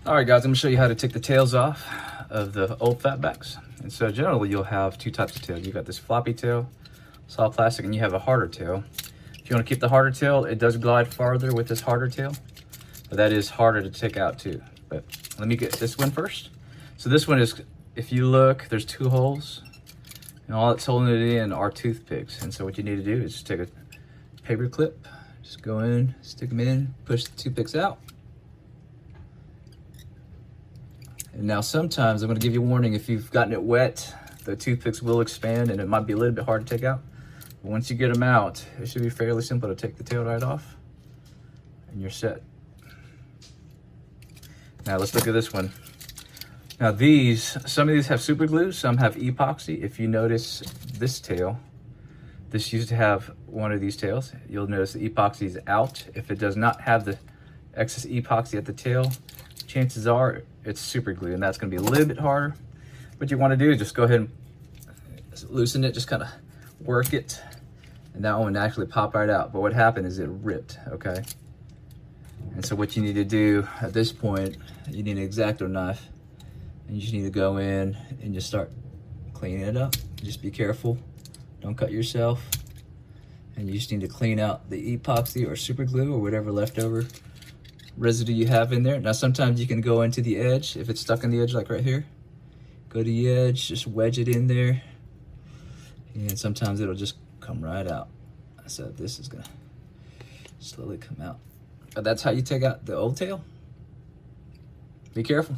All right, guys, I'm gonna show you how to take the tails off of the old fatbacks. And so generally you'll have two types of tail. You've got this floppy tail, soft plastic, and you have a harder tail. If you wanna keep the harder tail, it does glide farther with this harder tail, but that is harder to take out too. But let me get this one first. So this one is, if you look, there's two holes, and all it's holding it in are toothpicks. And so what you need to do is just take a paper clip, just go in, stick them in, push the toothpicks out. And now sometimes, I'm gonna give you a warning, if you've gotten it wet, the toothpicks will expand and it might be a little bit hard to take out. But once you get them out, it should be fairly simple to take the tail right off and you're set. Now let's look at this one. Now some of these have super glue, some have epoxy. If you notice this tail, this used to have one of these tails. You'll notice the epoxy is out. If it does not have the excess epoxy at the tail, chances are it's super glue, and that's gonna be a little bit harder. What you wanna do is just go ahead and loosen it, just kind of work it, and that one actually pop right out. But what happened is it ripped, okay? And so what you need to do at this point, you need an X-Acto knife, and you just need to go in and just start cleaning it up. Just be careful, don't cut yourself. And you just need to clean out the epoxy or super glue or whatever leftover residue you have in there. Now sometimes you can go into the edge, if it's stuck in the edge like right here, go to the edge, just wedge it in there, and sometimes it'll just come right out. So this is gonna slowly come out. But that's how you take out the old tail. Be careful.